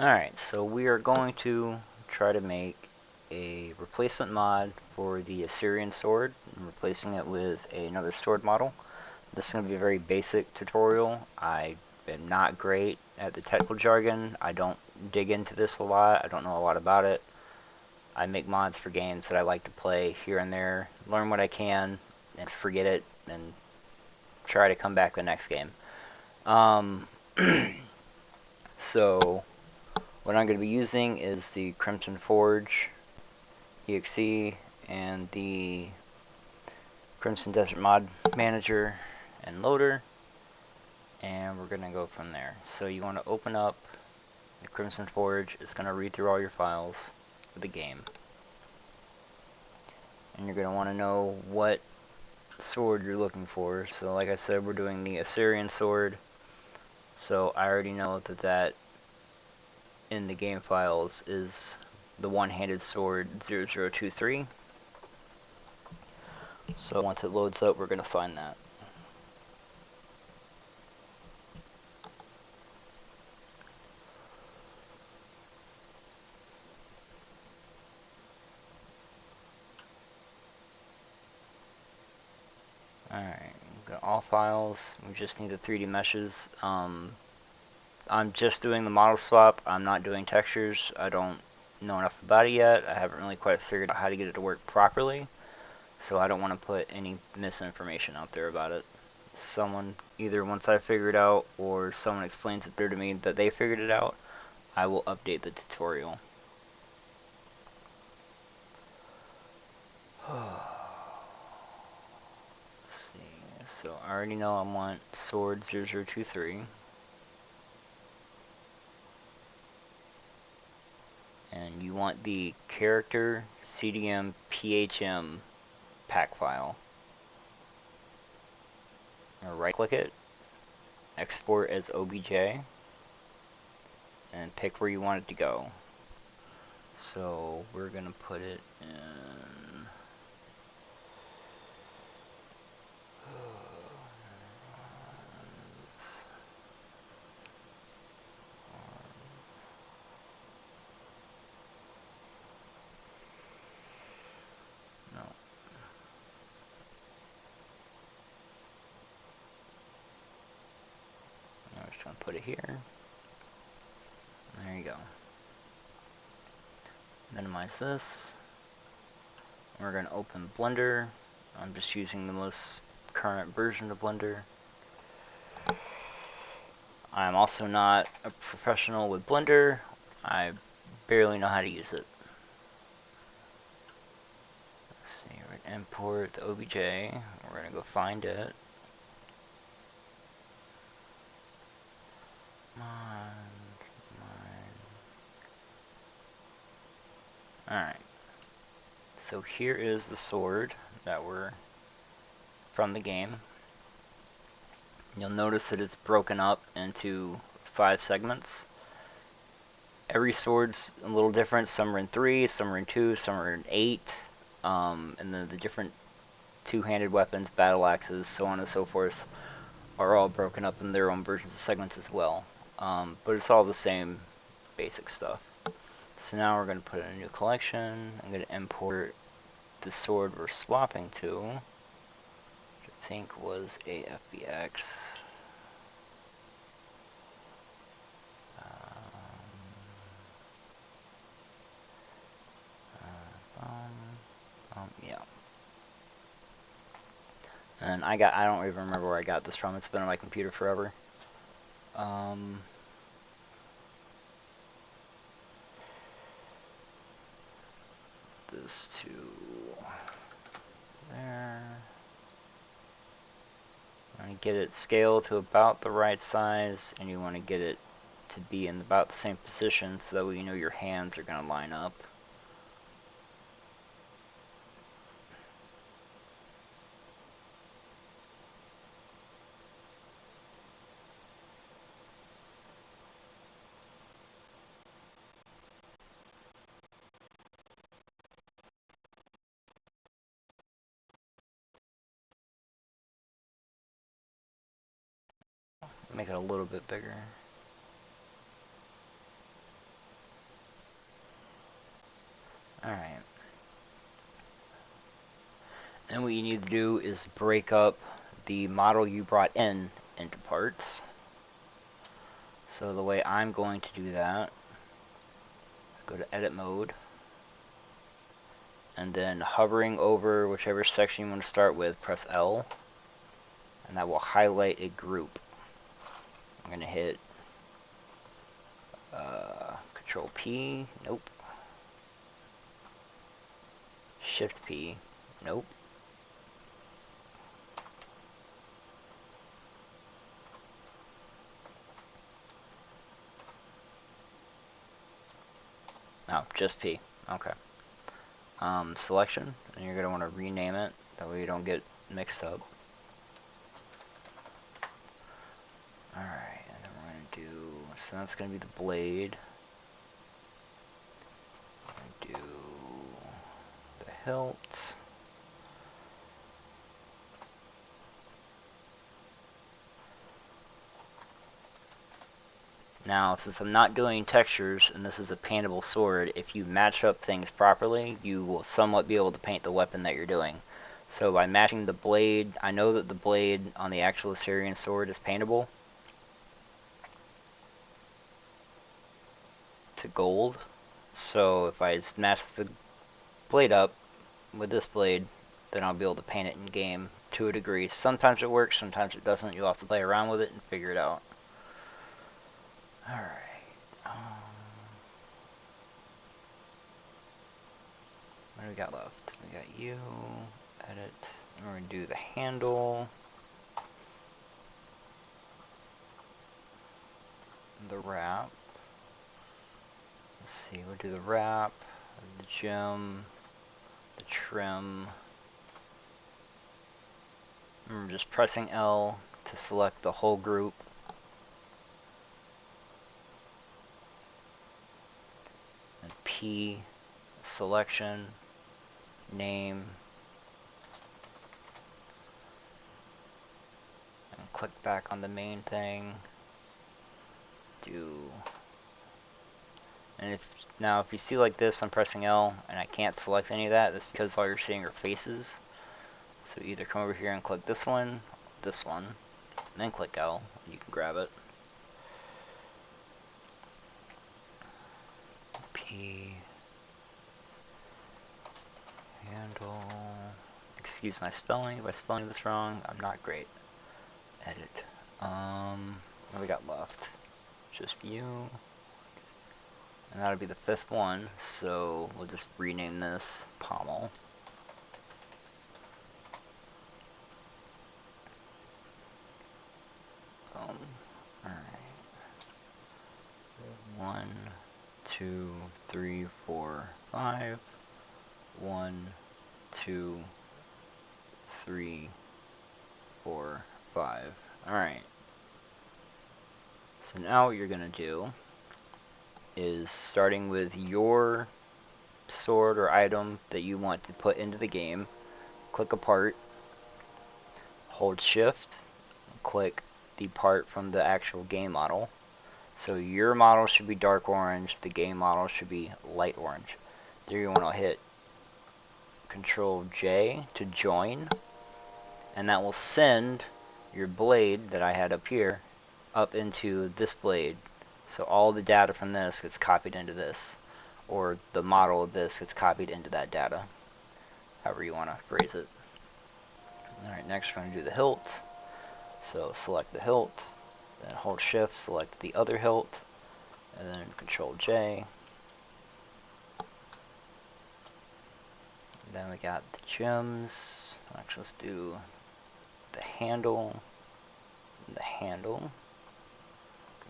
Alright, so we are going to try to make a replacement mod for the Assyrian sword, replacing it with another sword model. This is going to be a very basic tutorial. I am not great at the technical jargon. I don't dig into this a lot. I don't know a lot about it. I make mods for games that I like to play here and there, learn what I can, and forget it, and try to come back the next game. So what I'm going to be using is the Crimson Forge exe and the Crimson Desert Mod Manager and Loader, and we're going to go from there. So you want to open up the Crimson Forge. It's going to read through all your files of the game, and you're going to want to know what sword you're looking for. So like I said, we're doing the Assyrian sword, so I already know that in the game files is the one-handed sword 0023. So once it loads up, we're going to find that. Alright, got all files. We just need the 3D meshes. I'm just doing the model swap. I'm not doing textures. I don't know enough about it yet. I haven't really quite figured out how to get it to work properly. So I don't want to put any misinformation out there about it. Someone, either once I figure it out or someone explains it better to me that they figured it out, I will update the tutorial. Let's see. So I already know I want sword 0023. And you want the character CDM PHM pack file. Right click it, export as OBJ, and pick where you want it to go. So we're gonna put it in no. I'm just gonna put it here. There you go. Minimize this. We're gonna open Blender. I'm just using the most current version of Blender. I'm also not a professional with Blender. I barely know how to use it. Let's see, we're gonna import the OBJ. We're gonna go find it. Come on. Alright. So here is the sword that we're from the game. You'll notice that it's broken up into 5 segments. Every sword's a little different. Some are in 3, some are in 2, some are in 8. And then the different two-handed weapons, battle axes, so on and so forth, are all broken up in their own versions of segments as well. But it's all the same basic stuff. So now we're going to put in a new collection. I'm going to import the sword we're swapping to, which I think was AFBX. Yeah. And I don't even remember where I got this from. It's been on my computer forever. This to there. You want to get it scaled to about the right size, and you want to get it to be in about the same position so that way you know your hands are going to line up. Make it a little bit bigger. Alright. And what you need to do is break up the model you brought in into parts. So the way I'm going to do that, go to edit mode, and then hovering over whichever section you want to start with, press L, and that will highlight a group. I'm going to hit Control P, nope. Shift P, nope. Oh, just P, okay. Selection, and you're going to want to rename it, that way you don't get mixed up. Alright, and then we're going to do, so that's going to be the blade. We're going to do the hilt. Now, since I'm not doing textures, and this is a paintable sword, if you match up things properly, you will somewhat be able to paint the weapon that you're doing. So by matching the blade, I know that the blade on the actual Assyrian sword is paintable to gold. So if I match the blade up with this blade, then I'll be able to paint it in game to a degree. Sometimes it works, sometimes it doesn't. You'll have to play around with it and figure it out. Alright. What do we got left? We got you, edit, and we're going to do the handle, the wrap. Let's see, we'll do the wrap, the gem, the trim. Remember, just pressing L to select the whole group. And P, selection, name, and click back on the main thing. And now if you see like this, I'm pressing L and I can't select any of that. That's because all you're seeing are faces. So either come over here and click this one, and then click L, and you can grab it. P, handle, excuse my spelling, if I spelling this wrong, I'm not great. Edit. What do we got left? Just you. And that'll be the 5th one, so we'll just rename this pommel. Alright. 1, 2, 3, 4, 5. 1, 2, 3, 4, 5. Alright. So now what you're going to do is, starting with your sword or item that you want to put into the game, click a part, hold shift, click the part from the actual game model. So your model should be dark orange, the game model should be light orange. There you want to hit Control J to join, and that will send your blade that I had up here up into this blade. So all the data from this gets copied into this, or the model of this gets copied into that data, however you want to phrase it. Alright, next we're going to do the hilt. So select the hilt, then hold shift, select the other hilt, and then Control J. Then we got the gems. Actually, let's do the handle,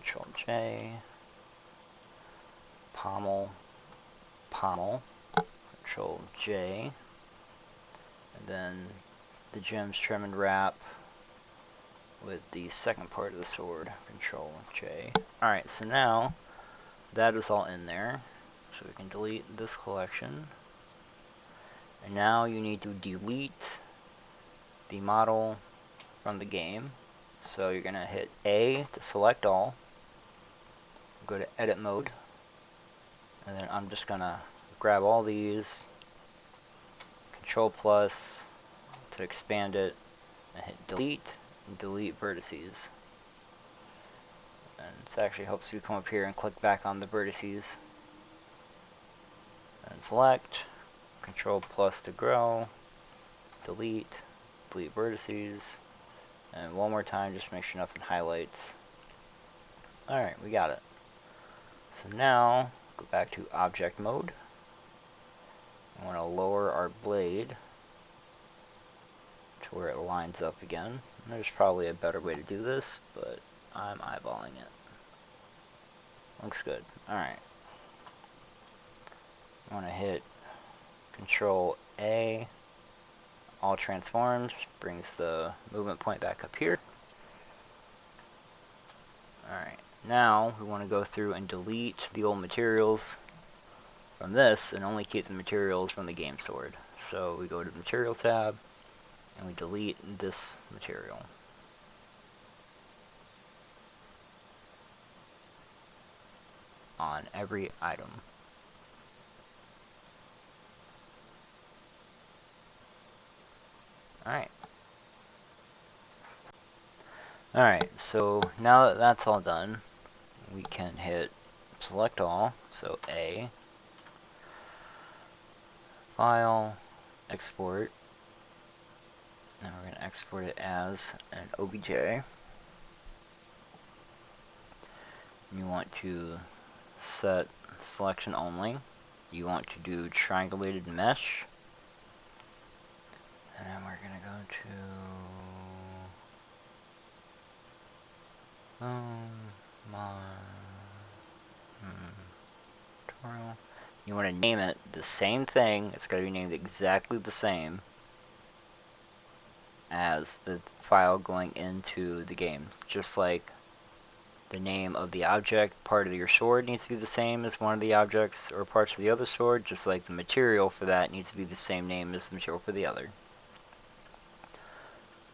Control J, pommel, Control J, and then the gems, trim, and wrap with the second part of the sword, Control J. Alright, so now that is all in there, so we can delete this collection. And now you need to delete the model from the game. So you're going to hit A to select all, go to edit mode, and then I'm just going to grab all these, Control plus to expand it, and hit delete, and delete vertices. And this actually helps you come up here and click back on the vertices. And select, Control plus to grow, delete, delete vertices, and one more time, just make sure nothing highlights. Alright, we got it. So now, go back to object mode. I want to lower our blade to where it lines up again. There's probably a better way to do this, but I'm eyeballing it. Looks good. Alright. I want to hit Control A, all transforms, brings the movement point back up here. Alright, now we want to go through and delete the old materials from this and only keep the materials from the game sword. So we go to the material tab and we delete this material. On every item. Alright. Alright, so now that that's all done, we can hit select all, so A, file, export. Now we're going to export it as an OBJ. You want to set selection only. You want to do triangulated mesh. And then we're going to go to tutorial. You want to name it the same thing. It's got to be named exactly the same as the file going into the game. Just like the name of the object part of your sword needs to be the same as one of the objects or parts of the other sword, just like the material for that needs to be the same name as the material for the other.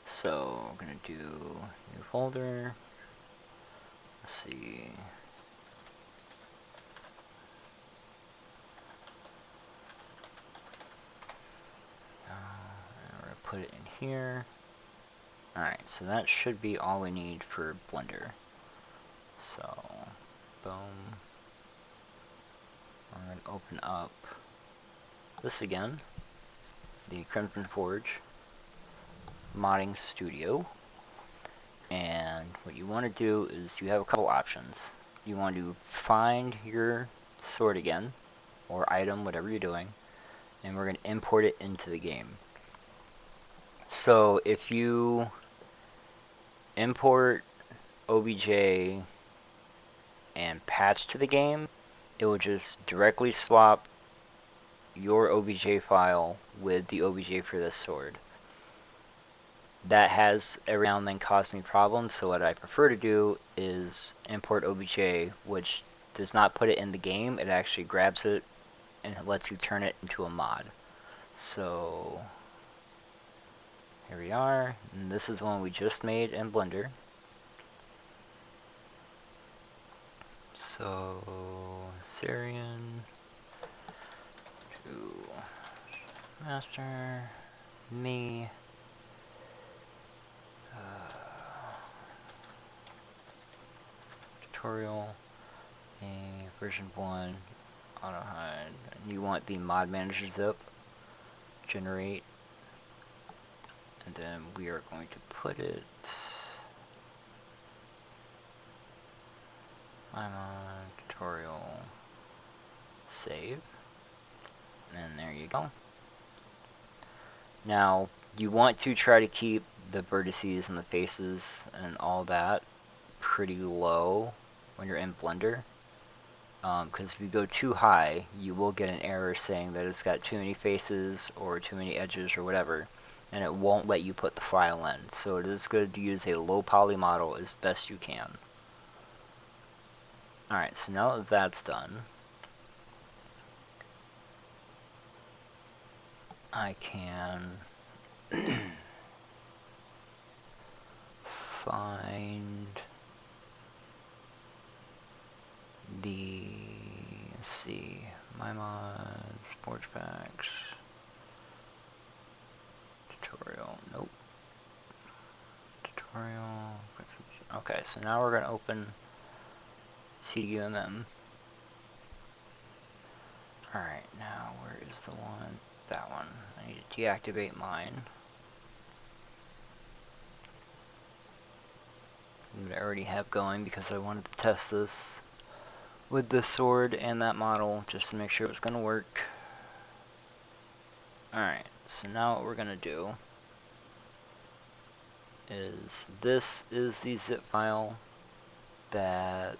So I'm going to do new folder. Let's see. We're going to put it in here. Alright, so that should be all we need for Blender. So, boom. I'm going to open up this again, the Crimson Forge Modding Studio. And what you want to do is you have a couple options. You want to find your sword again, or item, whatever you're doing, and we're going to import it into the game. So if you import OBJ and patch to the game, it will just directly swap your OBJ file with the OBJ for this sword. That has every now and then caused me problems, so what I prefer to do is import OBJ, which does not put it in the game, it actually grabs it and it lets you turn it into a mod. So here we are, and this is the one we just made in Blender. So Syrian to master, me, tutorial, a version 1, auto hide. You want the mod manager zip, generate, and then we are going to put it, I'm on tutorial, save, and there you go. Now you want to try to keep the vertices and the faces and all that pretty low when you're in Blender, because if you go too high you will get an error saying that it's got too many faces or too many edges or whatever, and it won't let you put the file in. So it is good to use a low poly model as best you can. Alright, so now that that's done, I can find the, let's see, My mods, Forge Packs, tutorial, nope. Tutorial, okay, so now we're gonna open CDUMM. Alright, now where is the one? That one. I need to deactivate mine. That I already have going because I wanted to test this with the sword and that model just to make sure it was gonna work. Alright, so now what we're gonna do is this is the zip file that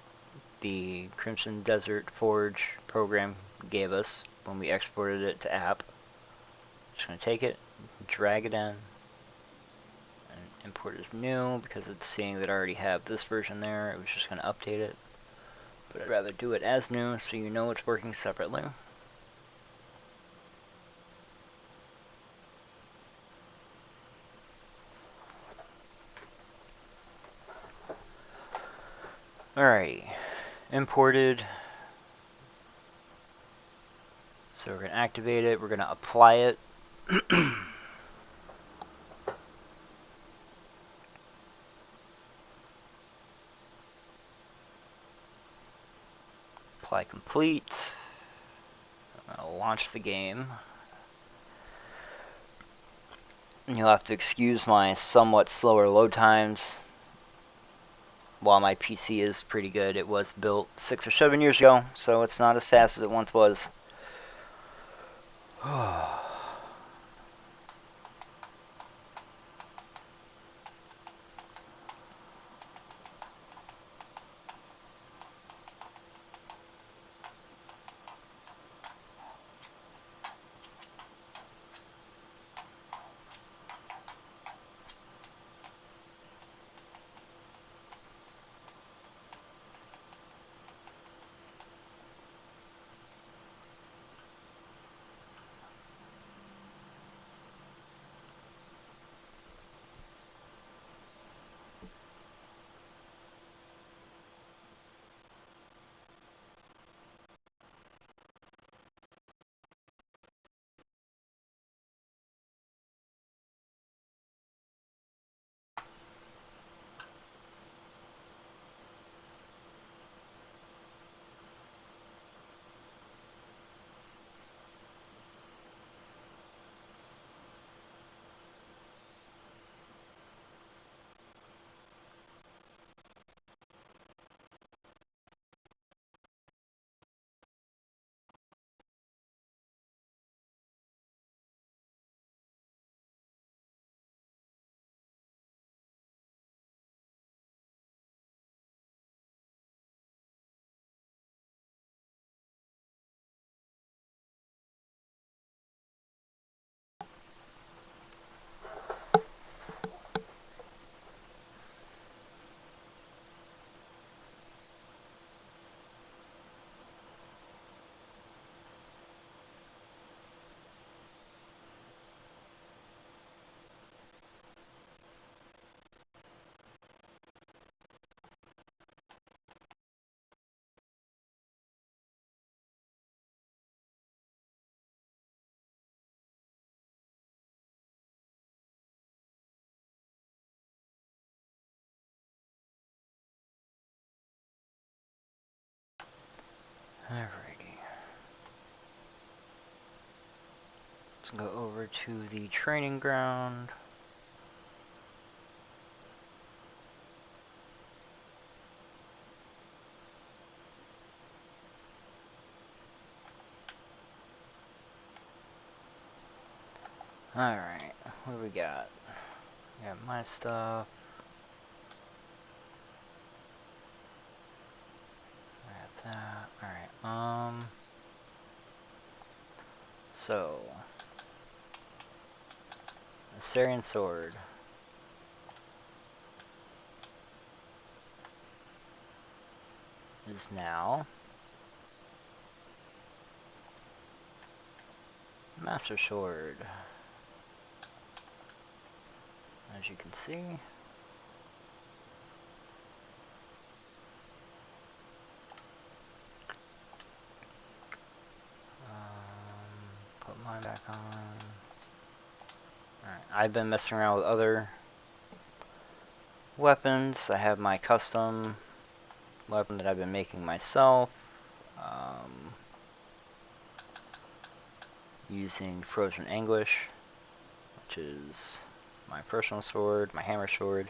the Crimson Desert Forge program gave us when we exported it to app. Just gonna take it, drag it in, and import as new because it's seeing that I already have this version there. It was just gonna update it, but I'd rather do it as new so you know it's working separately. Alright, imported. So we're going to activate it, we're going to apply it. Apply complete. I'm going to launch the game. You'll have to excuse my somewhat slower load times. While my PC is pretty good, it was built 6 or 7 years ago, so it's not as fast as it once was. Alrighty. Let's go over to the training ground. Alright, what do we got? We got my stuff. I got that. Alright, so the Sarian sword is now Master Sword. As you can see, back on. Alright, I've been messing around with other weapons. I have my custom weapon that I've been making myself. Using Frozen Anguish, which is my personal sword, my hammer sword.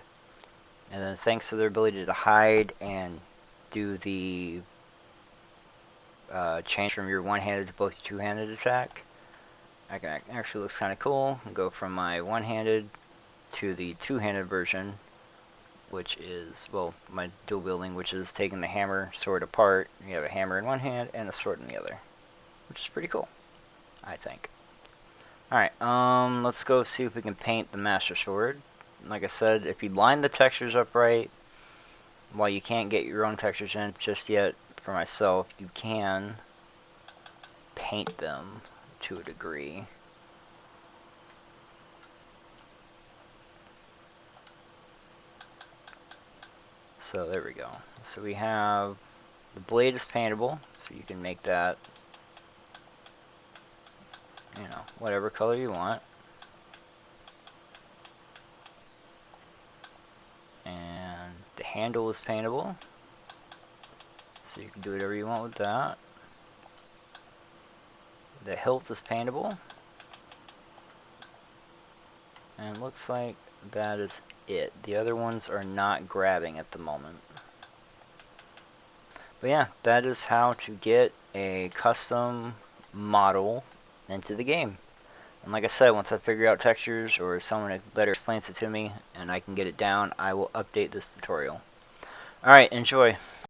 And then thanks to their ability to hide and do the change from your one-handed to both your two-handed attack, actually looks kind of cool. Go from my one-handed to the two-handed version, which is, well, my dual wielding, which is taking the hammer sword apart. You have a hammer in one hand and a sword in the other, which is pretty cool, I think. Alright, let's go see if we can paint the Master Sword. Like I said, if you line the textures up right, while you can't get your own textures in just yet for myself, you can paint them to a degree. So there we go. So we have the blade is paintable, so you can make that, you know, whatever color you want. And the handle is paintable, so you can do whatever you want with that. The hilt is paintable. And it looks like that is it. The other ones are not grabbing at the moment. But yeah, that is how to get a custom model into the game. And like I said, once I figure out textures or someone better explains it to me and I can get it down, I will update this tutorial. Alright, enjoy.